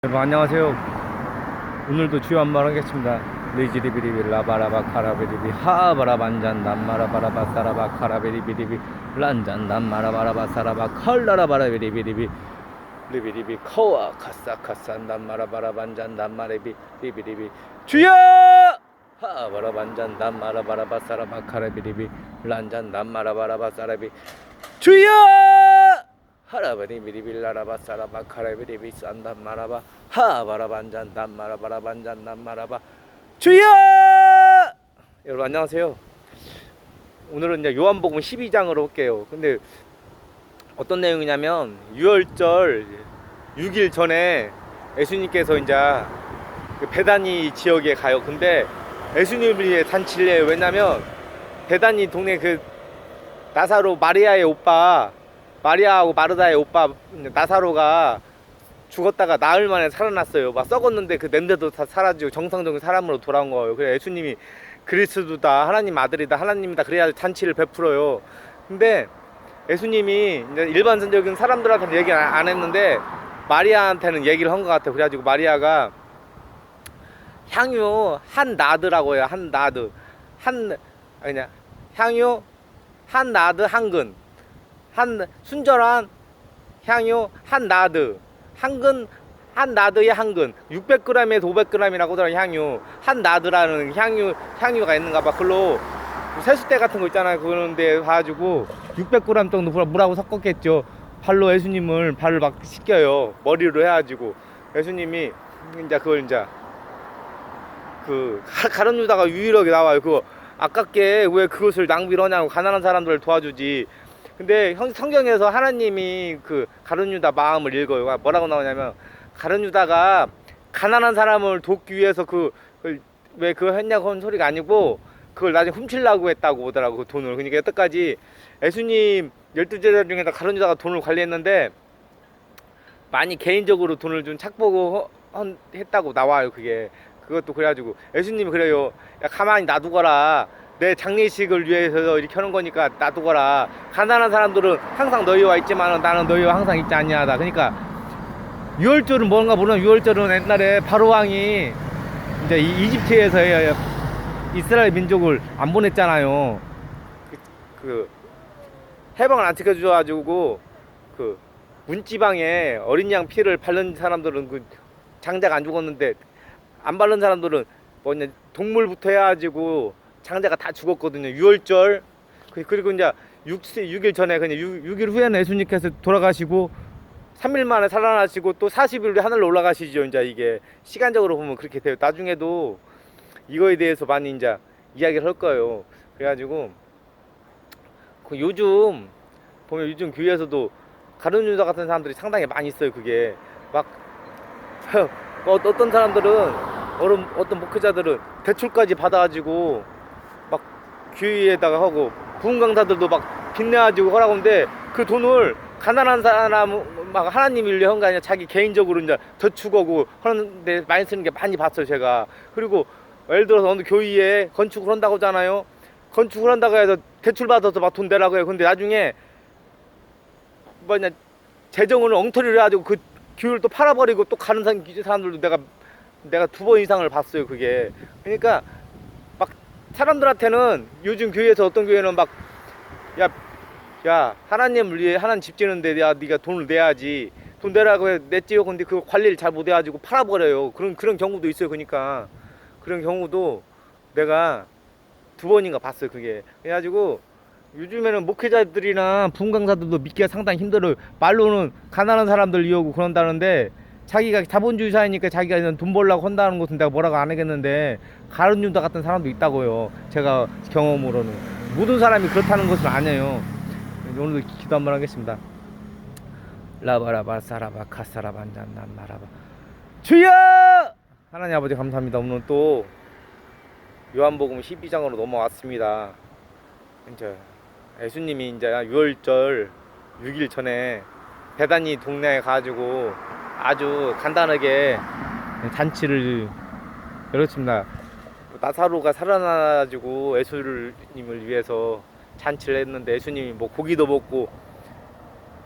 여러분 안녕하세요. 오늘도 주요 한번 하겠습니다. 리지리비리비 라바라바 카라비리비 하바라 반잔 남마라바라바 사라바 카라비리비리비 란잔 남마라바라바 사라바 컬라라바라비리비리비 리비리비 커와 카사카사 남마라바라 반잔 남마레비 리비리비 주여 하바라 반잔 남마라바라바 사라바 카라비리비 란잔 남마라바라바 사라비 주여 하라바리 미리빌라라바 사라바 카라비리비 산단 마라바 하바라 반잔 단 마라바라 반잔 단 마라바 주여! 여러분 안녕하세요. 오늘은 이제 요한복음 12장으로 올게요. 근데 어떤 내용이냐면 유월절 6일 전에 예수님께서 이제 그 베다니 지역에 가요. 근데 예수님을 위해 잔치를 해요. 왜냐면 베다니 동네 그 나사로 마리아의 오빠 마리아하고 마르다의 오빠 나사로가 죽었다가 나흘 만에 살아났어요. 막 썩었는데 그 냄새도 다 사라지고 정상적인 사람으로 돌아온 거예요. 그래서 예수님이 그리스도다, 하나님 아들이다, 하나님이다 그래야 잔치를 베풀어요. 근데 예수님이 이제 일반적인 사람들한테는 얘기 안 했는데 마리아한테는 얘기를 한 것 같아요. 그래가지고 마리아가 향유 한 나드라고 해요. 한 나드 향유 한 나드 한근 한 순절한 향유 한 나드 한근 한 나드의 한근 600g에서 500g이라고 하더라고요. 향유 한 나드라는 향유가 있는가 봐. 그걸로 세숫대 같은 거 있잖아요. 그런데 가지고 600g 정도 물하고 섞었겠죠. 발로 예수님을 발을 막 씻겨요. 머리로 해가지고 예수님이 이제 그걸 이제 그 가룟 유다가 유일하게 나와요. 그거 아깝게 왜 그것을 낭비를 하냐고. 가난한 사람들을 도와주지. 근데 성경에서 하나님이 그 가룟 유다 마음을 읽어요. 뭐라고 나오냐면 가룟 유다가 가난한 사람을 돕기 위해서 왜 그거 했냐고 하는 소리가 아니고 그걸 나중에 훔치려고 했다고 보더라고. 그 돈을. 그러니까 여태까지 예수님 12제자 중에서 가룟 유다가 돈을 관리했는데 많이 개인적으로 돈을 좀 착보고 했다고 나와요. 그것도 그래가지고 예수님이 그래요. 야 가만히 놔두거라. 내 장례식을 위해서 이렇게 하는 거니까 놔두거라. 가난한 사람들은 항상 너희와 있지만 나는 너희와 항상 있지 아니하다. 그러니까 유월절은 뭔가 모르면 유월절은 옛날에 바로 왕이 이제 이집트에서 이스라엘 민족을 안 보냈잖아요. 그 해방을 안 시켜줘가지고 그 문지방에 어린 양 피를 바른 사람들은 그 장자가 안 죽었는데 안 바른 사람들은 뭐냐 동물부터 해가지고 장자가 다 죽었거든요. 유월절 그리고 이제 6일 전에 그냥 6일 후에는 예수님께서 돌아가시고 3일 만에 살아나시고 또 40일 후에 하늘로 올라가시죠. 이제 이게 시간적으로 보면 그렇게 돼요. 나중에도 이거에 대해서 많이 이제 이야기를 할 거예요. 그래가지고 그 요즘 보면 요즘 교회에서도 가룟 유다 같은 사람들이 상당히 많이 있어요. 그게 막 어떤 사람들은 어떤 목회자들은 대출까지 받아가지고 막 교회에다가 하고 부흥 강사들도 막 빚내가지고 하라고 하는데 그 돈을 가난한 사람 막 하나님을 위해 한 게 아니라 자기 개인적으로 이제 저축하고 하는데 많이 쓰는 게 많이 봤어요. 제가. 그리고 예를 들어서 어느 교회에 건축을 한다고 하잖아요. 건축을 한다고 해서 대출 받아서 막 돈 내라고 해요. 근데 나중에 뭐냐 재정을 엉터리를 해가지고 그 교회를 또 팔아버리고 또 가는 사람들도 내가 2번 이상을 봤어요. 그게. 그러니까 막 사람들한테는 요즘 교회에서 어떤 교회는 막 야 하나님을 위해 하나님 집 지는데 네가 돈을 내야지. 돈 내라고 해 냈지요. 근데 그 관리를 잘 못해가지고 팔아버려요. 그런 경우도 있어요. 그러니까 그런 경우도 내가 2번인가 봤어요. 그게. 그래가지고 요즘에는 목회자들이나 부흥 강사들도 믿기가 상당히 힘들어요. 말로는 가난한 사람들 이어고 그런다는데 자기가 자본주의 사회니까 자기가 돈 벌려고 한다는 것은 내가 뭐라고 안 하겠는데 가룟 유다 같은 사람도 있다고요. 제가 경험으로는 모든 사람이 그렇다는 것은 아니에요. 오늘도 기도 한번 하겠습니다. 라바라바 사라바 카사라바 잔난 마라바 주여! 하나님 아버지 감사합니다. 오늘 또 요한복음 12장으로 넘어왔습니다. 이제 예수님이 이제 6월절 6일 전에 베다니 동네에 가지고 아주 간단하게 잔치를 열었습니다. 나사로가 살아나가지고 예수님을 위해서 잔치를 했는데 예수님이 뭐 고기도 먹고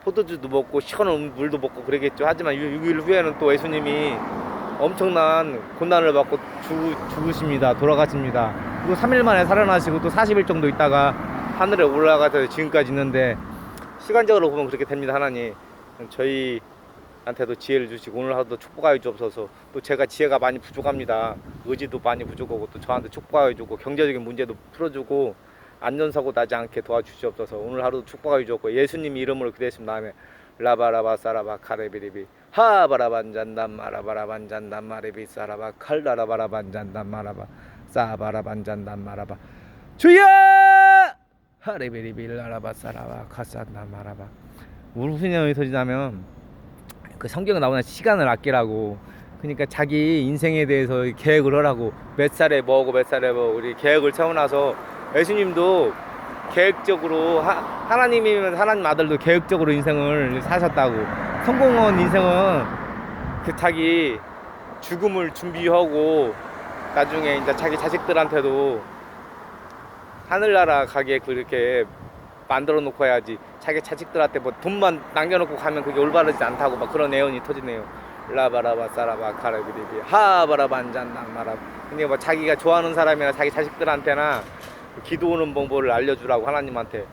포도주도 먹고 시원한 물도 먹고 그러겠죠. 하지만 6일 후에는 또 예수님이 엄청난 고난을 받고 죽으십니다. 돌아가십니다. 그리고 3일 만에 살아나시고 또 40일 정도 있다가 하늘에 올라가서 지금까지 있는데, 시간적으로 보면 그렇게 됩니다. 하나님 저희한테도 지혜를 주시고 오늘 하루도 축복하여 주옵소서. 또 제가 지혜가 많이 부족합니다. 의지도 많이 부족하고 또 저한테 축복하여 주고 경제적인 문제도 풀어주고 안전사고 나지 않게 도와주시옵소서. 오늘 하루도 축복하여 주옵고 예수님 이름으로 기도했습니다. 다음에 라바라바 사라바 카레비리비 하바라반잔담 마라바라반잔담 마레비 사라바 칼라라바라반잔담 마라바 사바라반잔담 마라바 주여 하레비리비 라라바 사라바 카산담 마라바. 무슨 내용이 터지냐면 그 성경에 나오는 시간을 아끼라고, 그러니까 자기 인생에 대해서 계획을 하라고. 몇 살에 뭐하고 몇 살에 뭐 우리 계획을 세워놔서 예수님도 계획적으로 하나님이면 하나님 아들도 계획적으로 인생을 사셨다고. 성공한 인생은 그 자기 죽음을 준비하고 나중에 이제 자기 자식들한테도 하늘나라 가게 그렇게 만들어 놓고 해야지, 자기 자식들한테 뭐 돈만 남겨놓고 가면 그게 올바르지 않다고 막 그런 애언이 터지네요. 라바라바 사라바 카라비리비 하바라반잔 마라. 근데 뭐 자기가 좋아하는 사람이나 자기 자식들한테나 기도하는 방법을 알려주라고 하나님한테.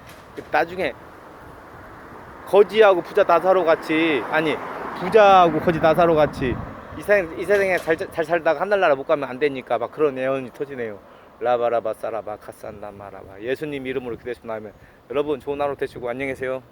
나중에 거지하고 부자 나사로 같이, 아니 부자하고 거지 나사로 같이 이 세상에 잘 살다가 하늘나라 못 가면 안 되니까 막 그런 애언이 터지네요. 라바라바 사라바 카산나 마라바. 예수님 이름으로 기도했습니다. 여러분 좋은 하루 되시고 안녕히 계세요.